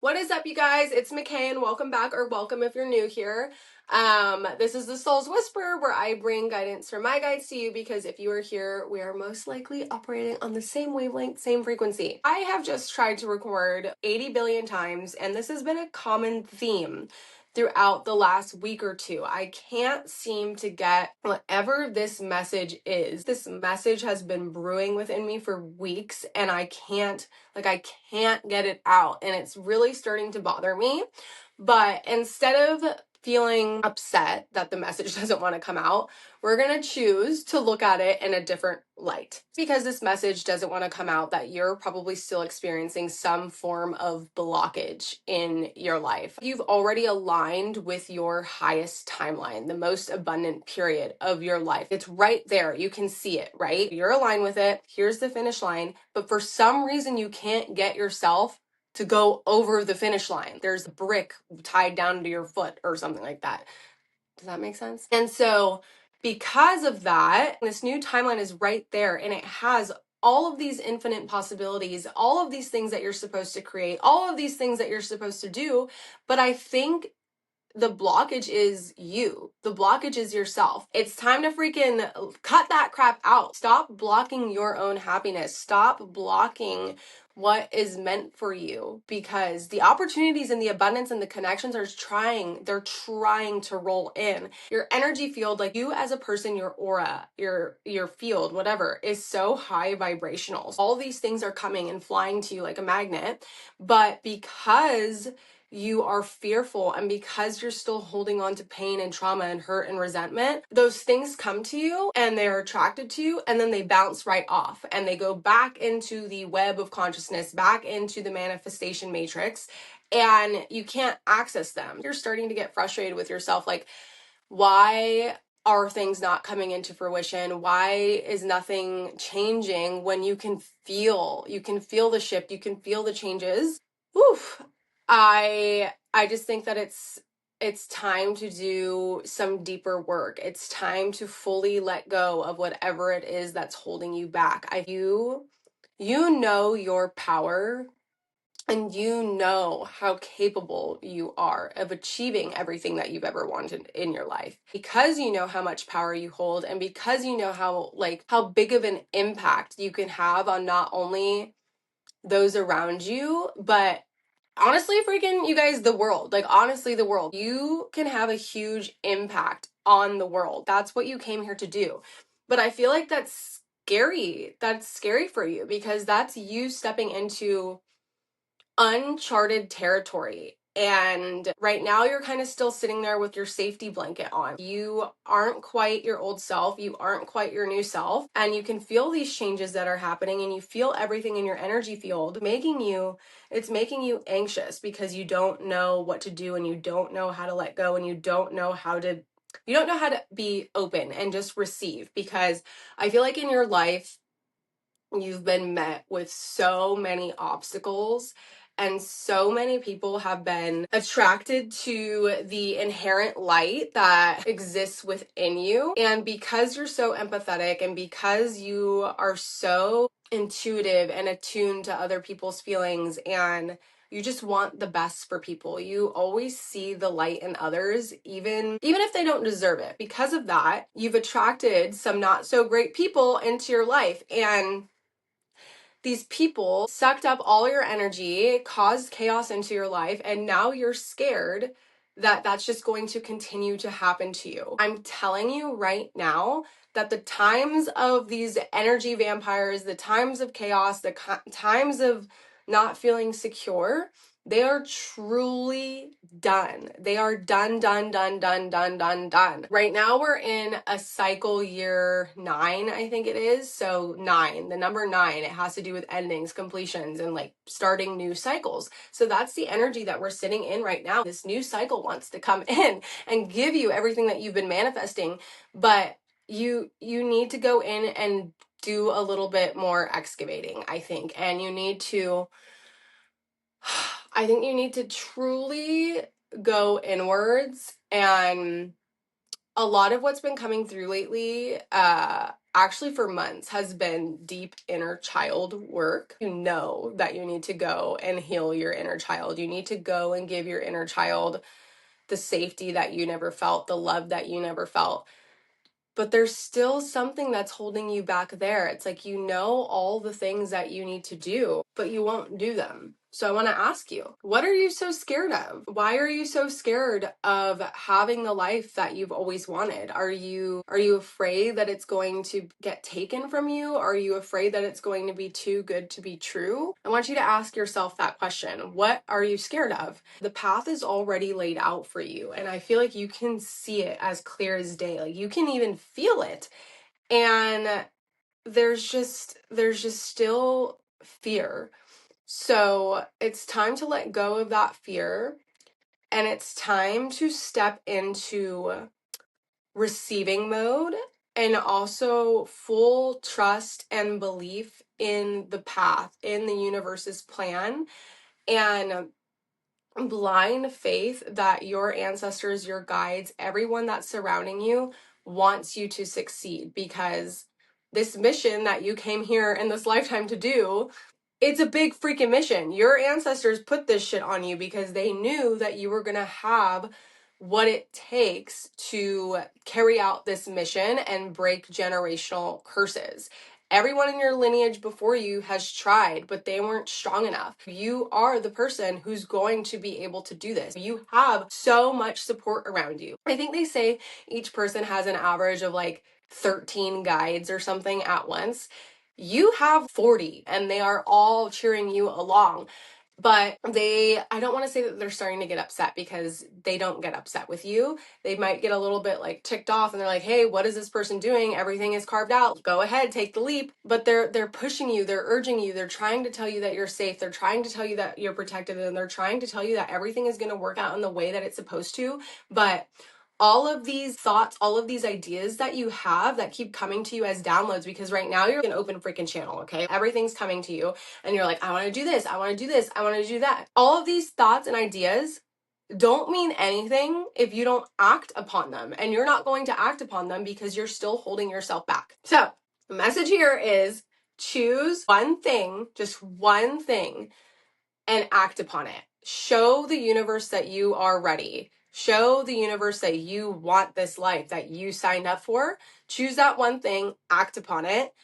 What is up, you guys? It's McKay, and welcome back, or welcome if you're new here. This is the Soul's Whisper, where I bring guidance from my guides to you, because if you are here, we are most likely operating on the same wavelength, same frequency. I have just tried to record 80 billion times, and this has been a common theme throughout the last week or two. I can't seem to get whatever this message is. This message has been brewing within me for weeks, and I can't get it out, and it's really starting to bother me. But instead of feeling upset that the message doesn't want to come out, we're going to choose to look at it in a different light. Because this message doesn't want to come out, that you're probably still experiencing some form of blockage in your life. You've already aligned with your highest timeline, the most abundant period of your life. It's right there. You can see it, right? You're aligned with it. Here's the finish line. But for some reason, you can't get yourself to go over the finish line. There's a brick tied down to your foot or something like that. Does that make sense? And so because of that, this new timeline is right there, and it has all of these infinite possibilities, all of these things that you're supposed to create, all of these things that you're supposed to do. But I think the blockage is you. The blockage is yourself. It's time to freaking cut that crap out. Stop blocking your own happiness. Stop blocking what is meant for you, because the opportunities and the abundance and the connections are trying to roll in. Your energy field, like you as a person, your aura, your field, whatever, is so high vibrational. All these things are coming and flying to you like a magnet, but because you are fearful, and because you're still holding on to pain and trauma and hurt and resentment, those things come to you and they're attracted to you, and then they bounce right off and they go back into the web of consciousness, back into the manifestation matrix, and you can't access them. You're starting to get frustrated with yourself, like, why are things not coming into fruition? Why is nothing changing when you can feel the shift, you can feel the changes? Oof. I just think that it's time to do some deeper work. It's time to fully let go of whatever it is that's holding you back. You know your power, and you know how capable you are of achieving everything that you've ever wanted in your life. Because you know how much power you hold, and because you know how big of an impact you can have on not only those around you, but honestly, freaking, you guys, the world. Like, honestly, the world. You can have a huge impact on the world. That's what you came here to do. But I feel like that's scary. That's scary for you, because that's you stepping into uncharted territory. And right now you're kind of still sitting there with your safety blanket on. You aren't quite your old self. You aren't quite your new self. And you can feel these changes that are happening, and you feel everything in your energy field making you anxious, because you don't know what to do, and you don't know how to let go, and you don't know how to be open and just receive. Because I feel like in your life, you've been met with so many obstacles, and so many people have been attracted to the inherent light that exists within you. And because you're so empathetic, and because you are so intuitive and attuned to other people's feelings, and you just want the best for people, you always see the light in others, even if they don't deserve it. Because of that, you've attracted some not so great people into your life, and these people sucked up all your energy, caused chaos into your life, and now you're scared that that's just going to continue to happen to you. I'm telling you right now that the times of these energy vampires, the times of chaos, the times of not feeling secure, they are truly done. They are done. Right now we're in a cycle year 9, I think it is. So 9, the number 9, it has to do with endings, completions, and like starting new cycles. So that's the energy that we're sitting in right now. This new cycle wants to come in and give you everything that you've been manifesting, but you need to go in and do a little bit more excavating, I think. And you need to truly go inwards. And a lot of what's been coming through lately actually for months has been deep inner child work. You know that you need to go and heal your inner child. You need to go and give your inner child the safety that you never felt, the love that you never felt. But there's still something that's holding you back there. It's like, you know, all the things that you need to do, but you won't do them. So I want to ask you, what are you so scared of? Why are you so scared of having the life that you've always wanted? Are you afraid that it's going to get taken from you? Are you afraid that it's going to be too good to be true? I want you to ask yourself that question. What are you scared of? The path is already laid out for you, and I feel like you can see it as clear as day. Like, you can even feel it. And there's just still fear. So it's time to let go of that fear, and it's time to step into receiving mode, and also full trust and belief in the path, in the universe's plan, and blind faith that your ancestors, your guides, everyone that's surrounding you wants you to succeed, because this mission that you came here in this lifetime to do, it's a big freaking mission. Your ancestors put this shit on you because they knew that you were gonna have what it takes to carry out this mission and break generational curses. Everyone in your lineage before you has tried, but they weren't strong enough. You are the person who's going to be able to do this. You have so much support around you. I think they say each person has an average of like 13 guides or something at once. You have 40, and they are all cheering you along. But I don't want to say that they're starting to get upset, because they don't get upset with you. They might get a little bit like ticked off, and they're like, hey, what is this person doing? Everything is carved out. Go ahead, take the leap. But they're pushing you, they're urging you, they're trying to tell you that you're safe, they're trying to tell you that you're protected, and they're trying to tell you that everything is going to work out in the way that it's supposed to. But all of these thoughts, all of these ideas that you have that keep coming to you as downloads, because right now you're an open freaking channel, okay? Everything's coming to you, and you're like, I want to do this, I want to do this, I want to do that. All of these thoughts and ideas don't mean anything if you don't act upon them, and you're not going to act upon them because you're still holding yourself back. So the message here is, choose one thing, just one thing, and act upon it. Show the universe that you are ready. Show the universe that you want this life that you signed up for. Choose that one thing, act upon it.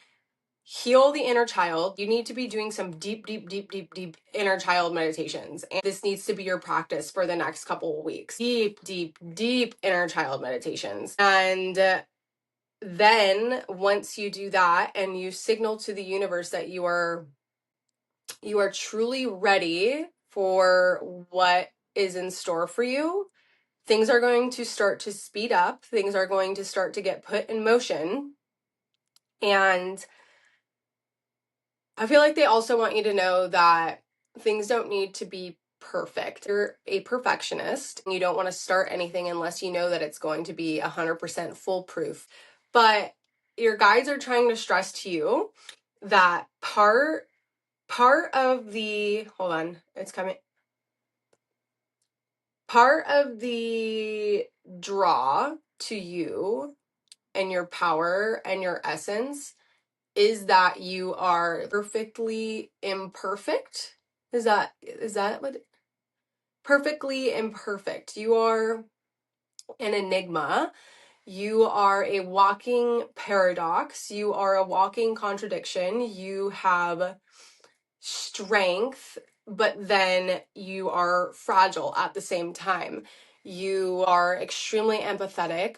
Heal the inner child. You need to be doing some deep inner child meditations. And this needs to be your practice for the next couple of weeks. Deep inner child meditations. And then once you do that and you signal to the universe that you are truly ready for what is in store for you, things are going to start to speed up. Things are going to start to get put in motion. And I feel like they also want you to know that things don't need to be perfect. You're a perfectionist. You don't want to start anything unless you know that it's going to be 100% foolproof. But your guides are trying to stress to you that part of the, hold on, it's coming. Part of the draw to you and your power and your essence is that you are perfectly imperfect. Is that what? Perfectly imperfect. You are an enigma. You are a walking paradox. You are a walking contradiction. You have strength, but then you are fragile at the same time. You are extremely empathetic,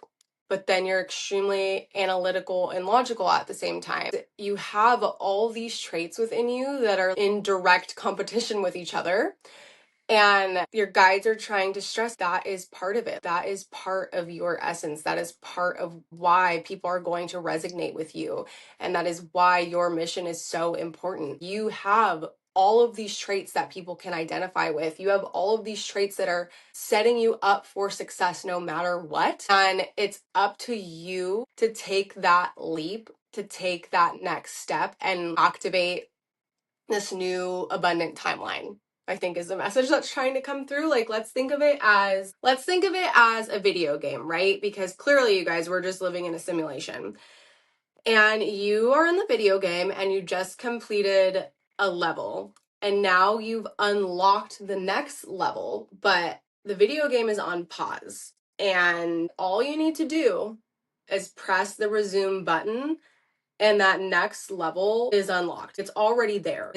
but then you're extremely analytical and logical at the same time. You have all these traits within you that are in direct competition with each other. And your guides are trying to stress that is part of it. That is part of your essence. That is part of why people are going to resonate with you. And that is why your mission is so important. You have all of these traits that people can identify with. You have all of these traits that are setting you up for success no matter what. And it's up to you to take that leap, to take that next step and activate this new abundant timeline, I think, is the message that's trying to come through. Like, let's think of it as a video game, right? Because clearly, you guys, we're just living in a simulation. and you are in the video game and you just completed a level and now you've unlocked the next level, but the video game is on pause and all you need to do is press the resume button and that next level is unlocked. It's already there.